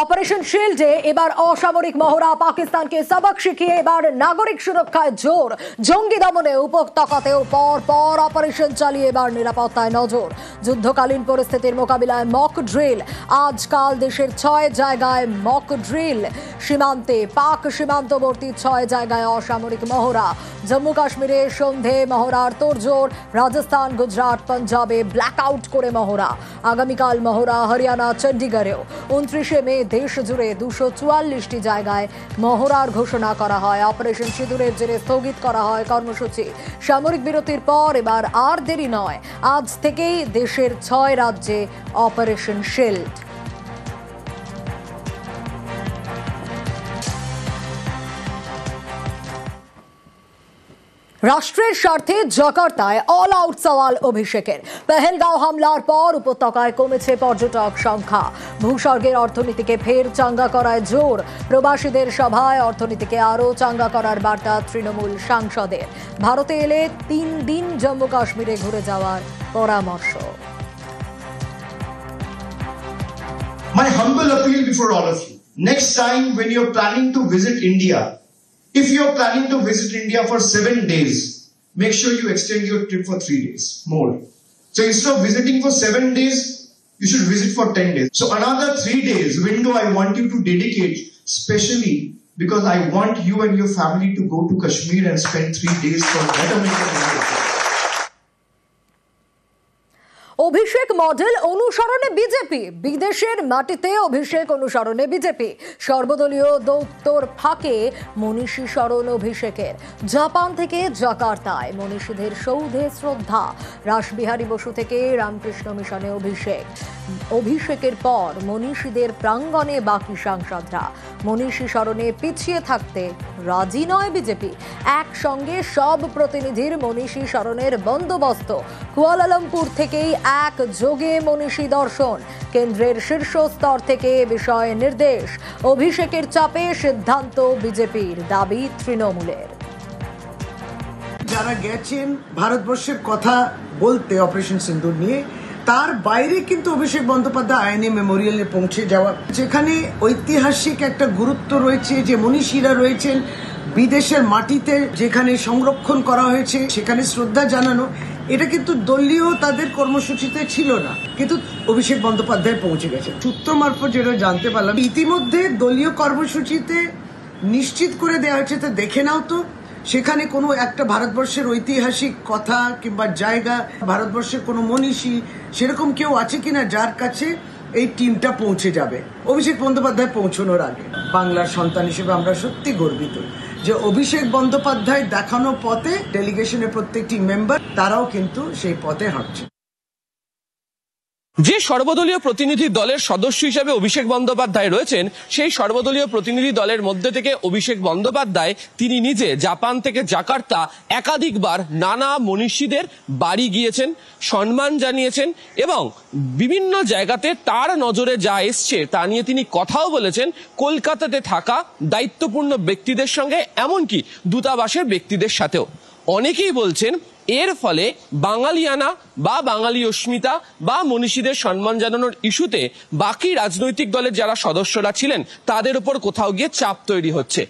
Operation শিল্ডে এবার অসামরিক মহড়া পাকিস্তানকে সবক শিখিয়ে এবার নাগরিক সুরক্ষায় জোর, জঙ্গি দমনে উপত্যকাতেও পর পর অপারেশন চালিয়ে এবার নিরাপত্তায় নজর। যুদ্ধকালীন পরিস্থিতির মোকাবিলায় মক ড্রিল, আজকাল দেশের 6 জায়গায় মক ড্রিল। সীমান্তে পাক সীমান্তবর্তী 6 জায়গায় অসামরিক মহড়া। জম্মু কাশ্মীরে সন্ধে মহড়ার তোড়জোড়, রাজস্থান, গুজরাট, পাঞ্জাবে ব্ল্যাকআউট করে মহড়া। আগামীকাল মহড়া হরিয়ানা, চণ্ডীগড়েও। 29 মে দেশ জুড়ে 244টি জায়গায় মহড়ার ঘোষণা করা হয়। অপারেশন সিঁদুরের জেরে স্থগিত করা হয় কর্মসূচি। সামরিক বিরতির পর এবার আর দেরি নয়, আজ থেকেই দেশের 6 রাজ্যে অপারেশন শিল্ড। রাষ্ট্রের স্বার্থে জাকার্তায় অল আউট সওয়াল অভিষেকের। পেহেলগাঁও হামলার পর উপত্যকায় কমেছে পর্যটক সংখ্যা। ভূস্বর্গের অর্থনীতিকে ফের চাঙ্গা করায় জোর। প্রবাসীদের সভায় অর্থনীতিকে আরও চাঙ্গা করার বার্তা তৃণমূল সাংসদের। ভারতে এলে 3 দিন জম্মু কাশ্মীরে ঘুরে যাওয়ার পরামর্শ। My humble appeal before all of you. Next time when you're planning to visit India, if you're planning to visit India for 7 days, make sure you extend your trip for 3 days more. So instead of visiting for 7 days, you should visit for 10 days. So another 3 days window I want you to dedicate, specially because I want you and your family to go to Kashmir and spend 3 days for betterment of India. Abhishek model অনুসরণে BJP, বিদেশের মাটিতে অভিষেক অনুসরণে BJP. সর্বদলীয় দৌত্যর ফাঁকে মনীষী স্মরণ অভিষেকের। Japan থেকে জাকার্তায় মনীষীদের সৌধে শ্রদ্ধা। রাসবিহারী বসু থেকে রামকৃষ্ণ মিশনে অভিষেক। অভিষেকের পর মনীষীদের প্রাঙ্গণে বাকি সাংসদরা। মনীষী স্মরণে পিছিয়ে থাকতে রাজি নয় বিজেপি। একসঙ্গে সব প্রতিনিধির মনীষী স্মরণের বন্দোবস্ত। কুয়ালালামপুর থেকেই একযোগে মনীষী দর্শন। কেন্দ্রের শীর্ষস্তর থেকে বিষয় নির্দেশ। অভিষেকের চাপে সিদ্ধান্ত বিজেপির, দাবি তৃণমূলের। যারা গেছেন ভারতবর্ষের কথা বলতে অপারেশন সিন্দুর নিয়ে, তার বাইরে কিন্তু অভিষেক বন্দ্যোপাধ্যায় আইএনএ মেমোরিয়ালে পৌঁছে যাওয়া, যেখানে ঐতিহাসিক একটা গুরুত্ব রয়েছে, যে মনীষীরা রয়েছেন বিদেশের মাটিতে, যেখানে সংরক্ষণ করা হয়েছে, সেখানে শ্রদ্ধা জানানো, এটা কিন্তু দলীয় তাদের কর্মসূচিতে ছিল না, কিন্তু অভিষেক বন্দ্যোপাধ্যায় পৌঁছে গেছে। সূত্র মারফত যেটা জানতে পারলাম, ইতিমধ্যে দলীয় কর্মসূচিতে নিশ্চিত করে দেওয়া হয়েছে। তো দেখে নাও তো, সেখানে কোনো একটা ভারতবর্ষের ঐতিহাসিক কথা কিংবা জায়গা, ভারতবর্ষের কোনো মনীষী সেরকম কেউ আছে কিনা যার কাছে এই টিমটা পৌঁছে যাবে অভিষেক বন্দ্যোপাধ্যায় পৌঁছানোর আগে। বাংলার সন্তান হিসেবে আমরা সত্যি গর্বিত যে অভিষেক বন্দ্যোপাধ্যায় দেখানো পথে ডেলিগেশনের প্রত্যেকটি মেম্বার তারাও কিন্তু সেই পথে হাঁটছে। যে সর্বদলীয় প্রতিনিধি দলের সদস্য হিসেবে অভিষেক বন্দ্যোপাধ্যায় রয়েছেন, সেই সর্বদলীয় প্রতিনিধি দলের মধ্যে থেকে অভিষেক বন্দ্যোপাধ্যায় তিনি নিজে জাপান থেকে জাকার্তা একাধিকবার নানা মনীষীদের বাড়ি গিয়েছেন, সম্মান জানিয়েছেন এবং বিভিন্ন জায়গাতে তার নজরে যা এসছে তা নিয়ে তিনি কথাও বলেছেন কলকাতাতে থাকা দায়িত্বপূর্ণ ব্যক্তিদের সঙ্গে, এমনকি দূতাবাসের ব্যক্তিদের সাথেও। অনেকেই বলছেন এর ফলে বাঙালিয়ানা বা বাঙালি অস্মিতা বা মনীষীদের সম্মান জানানোর ইস্যুতে বাকি রাজনৈতিক দলের যারা সদস্যরা ছিলেন তাদের উপর কোথাও গিয়ে চাপ তৈরি হচ্ছে।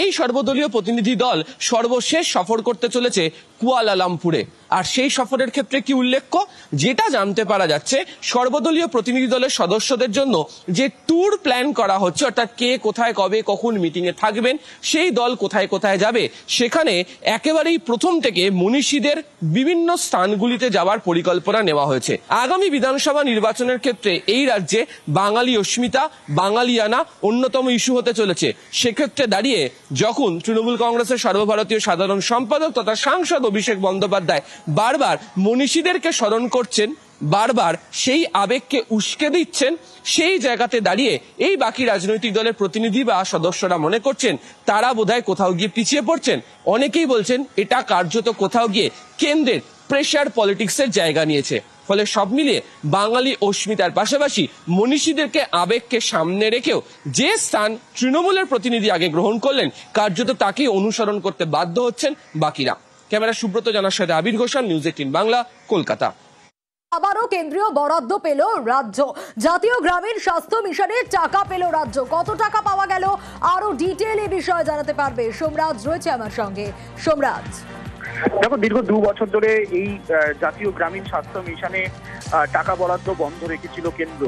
এই সর্বদলীয় প্রতিনিধি দল সর্বশেষ সফর করতে চলেছে কুয়ালালামপুরে। আর সেই সফরের ক্ষেত্রে কি উল্লেখ্য, যেটা জানতে পারা যাচ্ছে, সর্বদলীয় প্রতিনিধি দলের সদস্যদের জন্য যে ট্যুর প্ল্যান করা হচ্ছে, অর্থাৎ কে কোথায় কবে কখন মিটিং এ থাকবেন, সেই দল কোথায় কোথায় যাবে, সেখানে একেবারেই প্রথম থেকে মনীষীদের বিভিন্ন স্থানগুলিতে যাওয়ার পরিকল্পনা নেওয়া হয়েছে। আগামী বিধানসভা নির্বাচনের ক্ষেত্রে এই রাজ্যে বাঙালি অস্মিতা, বাঙালিয়ানা অন্যতম ইস্যু হতে চলেছে। সেক্ষেত্রে দাঁড়িয়ে যখন তৃণমূল কংগ্রেসের সর্বভারতীয় সাধারণ সম্পাদক তথা সাংসদ অভিষেক বন্দ্যোপাধ্যায় বারবার মনীষীদেরকে স্মরণ করছেন, বারবার সেই আবেগকে উস্কে দিচ্ছেন, সেই জায়গাতে দাঁড়িয়ে এই বাকি রাজনৈতিক দলের প্রতিনিধি বা সদস্যরা মনে করছেন তারা বোধহয় কোথাও গিয়ে পিছিয়ে পড়ছেন। অনেকেই বলছেন এটা কার্যত কোথাও গিয়ে কেন্দ্রের প্রেশার পলিটিক্সের জায়গা নিয়েছে। ফলে সব মিলিয়ে বাঙালি অস্মিতার পাশাপাশি মনীষীদেরকে আবেগকে সামনে রেখেও যে স্থান তৃণমূলের প্রতিনিধি আগে গ্রহণ করলেন, কার্যত তাকেই অনুসরণ করতে বাধ্য হচ্ছেন বাকিরা। ক্যামেরা সুব্রত জানার সাথে আবির ঘোষাল, নিউজ 18 বাংলা, কলকাতা। আবারও কেন্দ্রীয় বরাদ্দ পেল রাজ্য। জাতীয় গ্রামীণ স্বাস্থ্য মিশনের টাকা পেল রাজ্য। কত টাকা পাওয়া গেল আরো ডিটেইল এই বিষয়ে জানাতে পারবে সোমরাজ রয়েছে আমার সঙ্গে। সোমরাজ, দেখো, দীর্ঘ 2 বছর ধরে এই জাতীয় গ্রামীণ স্বাস্থ্য মিশনে টাকা বরাদ্দ বন্ধ রেখেছিল কেন্দ্র।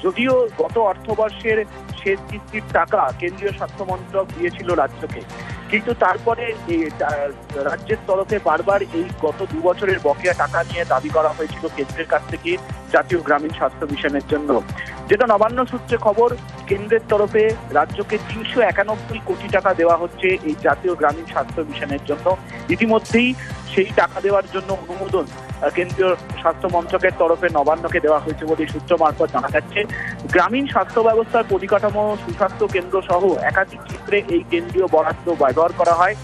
যদিও গত অর্থবর্ষের শেষ কিস্তির টাকা কেন্দ্রীয় স্বাস্থ্য মন্ত্রক দিয়েছিল রাজ্যকে, কিন্তু তারপরে রাজ্যের তরফে বারবার এই গত 2 বছরের বকেয়া টাকা নিয়ে দাবি করা হয়েছিল কেন্দ্রের কাছ থেকে জাতীয় গ্রামীণ স্বাস্থ্য মিশনের জন্য। যেটা নবান্ন সূত্রে খবর, কেন্দ্রের তরফে রাজ্যকে 391 কোটি টাকা দেওয়া হচ্ছে এই জাতীয় গ্রামীণ স্বাস্থ্য মিশনের জন্য। ইতিমধ্যেই সেই টাকা দেওয়ার জন্য অনুমোদন কেন্দ্রীয় স্বাস্থ্য মন্ত্রকের তরফে নবান্নকে দেওয়া হয়েছে বলে সূত্র মারফত জানা যাচ্ছে। গ্রামীণ স্বাস্থ্য ব্যবস্থার পরিকাঠামো, সুস্বাস্থ্য কেন্দ্র সহ একাধিক ক্ষেত্রে এই কেন্দ্রীয় বরাদ্দ ব্যবহার করা হয়।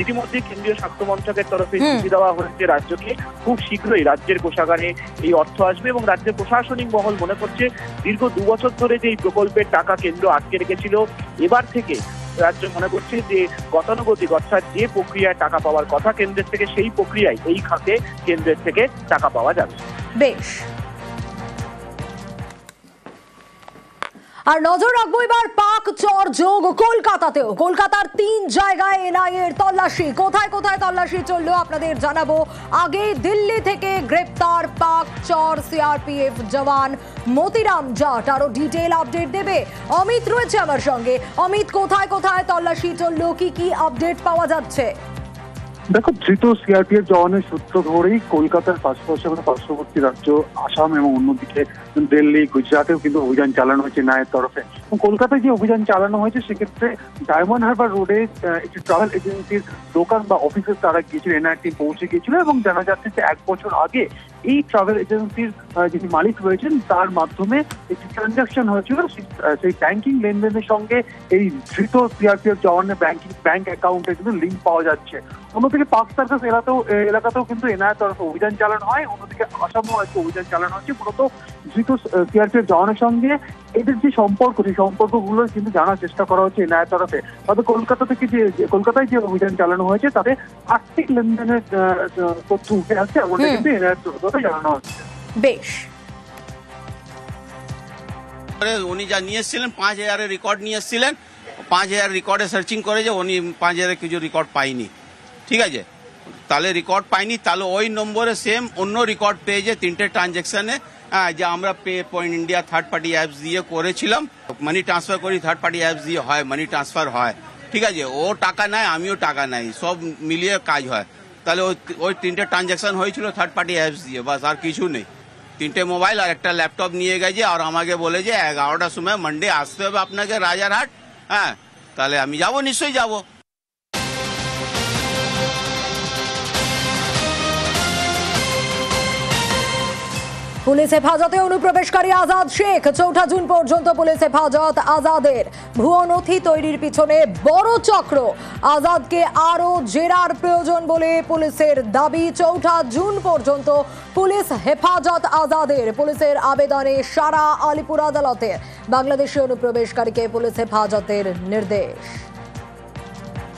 ইতিমধ্যে কেন্দ্রীয় স্বাস্থ্য মন্ত্রকের তরফে চিঠি দেওয়া হয়েছে রাজ্যকে। খুব শীঘ্রই রাজ্যের কোষাগারে এই অর্থ আসবে এবং রাজ্যের প্রশাসনিক মহল মনে করছে দীর্ঘ 2 বছর ধরে যে এই প্রকল্পের টাকা কেন্দ্র আটকে রেখেছিল, এবার থেকে রাজ্য মনে করছে যে গতানুগতিক অর্থাৎ যে প্রক্রিয়ায় টাকা পাওয়ার কথা কেন্দ্রের থেকে, সেই প্রক্রিয়ায় এই খাতে কেন্দ্রের থেকে টাকা পাওয়া যাবে। বেশ, আর নজর রাখবো এবার পাক চর যোগ কলকাতাতেও। কলকাতার 3 জায়গায় এনআইএ এর তল্লাশি। কোথায় কোথায় তল্লাশি চললো আপনাদের জানাবো। আগে দিল্লি থেকে গ্রেপ্তার পাক চর সিআরপিএফ জওয়ান মতিরাম জাট। আরো ডিটেইল আপডেট দেবে অমিত রয়েছে আমার সঙ্গে। অমিত, কোথায় কোথায় তল্লাশি চললো, কি কি আপডেট পাওয়া যাচ্ছে? দেখো, ধৃত সিআরপিএফ জওয়ানের সূত্র ধরেই কলকাতার পাশাপাশি পার্শ্ববর্তী রাজ্য আসাম এবং অন্যদিকে দিল্লি, গুজরাটেও কিন্তু অভিযান চালানো হয়েছে ন্যায়ের তরফে। কলকাতায় যে অভিযান চালানো হয়েছে সেক্ষেত্রে ডায়মন্ড হারবার রোডে একটি ট্রাভেল এজেন্সির দোকান বা অফিসে তারা গিয়েছিল, এনআইএ টিম পৌঁছে গিয়েছিল এবং জানা যাচ্ছে যে 1 বছর আগে এই ট্রাভেল এজেন্সির যিনি মালিক রয়েছেন তার মাধ্যমে একটি ট্রানজাকশন হয়েছিল। সেই ব্যাংকিং লেনদেনের সঙ্গে এই ধৃত সিআরপিএফ জওয়ানের ব্যাংক অ্যাকাউন্টে কিন্তু লিঙ্ক পাওয়া যাচ্ছে। অন্যদিকে পার্ক সার্কাস এলাকাতেও কিন্তু এনআইএর তরফে অভিযান চালানো হয়, অন্যদিকে আসামেও একটা অভিযান চালানো হচ্ছে মূলত ধৃত সিআরপিএফ জওয়ানের সঙ্গে। এদের যে সম্পর্ক, সেই সম্পর্কগুলো কিন্তু জানার চেষ্টা করা হচ্ছে এনআইএর তরফে। তবে কলকাতায় যে অভিযান চালানো হয়েছে তাতে আর্থিক লেনদেনের তথ্য উঠে আসছে, এমনটা কিন্তু এনআইএর তরফে জানানো হচ্ছে। বেশ, উনি যা নিয়ে এসেছিলেন 5000 রেকর্ড নিয়ে এসেছিলেন, 5000 রেকর্ডে সার্চিং করে যে উনি 5000 কিছু রেকর্ড পাইনি। ঠিক আছে, তাহলে রেকর্ড পাইনি, তাহলে ওই নম্বরে সেম অন্য রেকর্ড পেয়েছে 3টে ট্রানজ্যাকশনে, যে আমরা pay point India third party apps দিয়ে করেছিলাম। মানি ট্রান্সফার করি থার্ড পার্টি অ্যাপস দিয়ে হয়, মানি ট্রান্সফার হয়। ঠিক আছে, ও টাকা নেয়, আমিও টাকা নেই, সব মিলিয়ে কাজ হয়। তাহলে ওই 3টে ট্রানজ্যাকশন হয়েছিল থার্ড পার্টি অ্যাপস দিয়ে, বাস আর কিছু নেই। 3টে মোবাইল আর একটা ল্যাপটপ নিয়ে গেছে আর আমাকে বলে যে 11টার সময় মানডে আসতে হবে আপনাকে রাজারহাট। হ্যাঁ, তাহলে আমি যাবো, নিশ্চয়ই যাবো। পুলিশ হেফাজতে অনুপ্রবেশকারী আজাদ শেখ। 4 জুন পর্যন্ত পুলিশ হেফাজত আজাদের। ভুয়ো নথি তৈরির পিছনে বড় চক্র। আজাদকে আরো জেরার প্রয়োজন বলে পুলিশের দাবি। 4 জুন পর্যন্ত পুলিশ হেফাজত আজাদের। পুলিশের আবেদনে সারা আলিপুর আদালতে বাংলাদেশি অনুপ্রবেশকারীকে পুলিশ হেফাজতের নির্দেশ।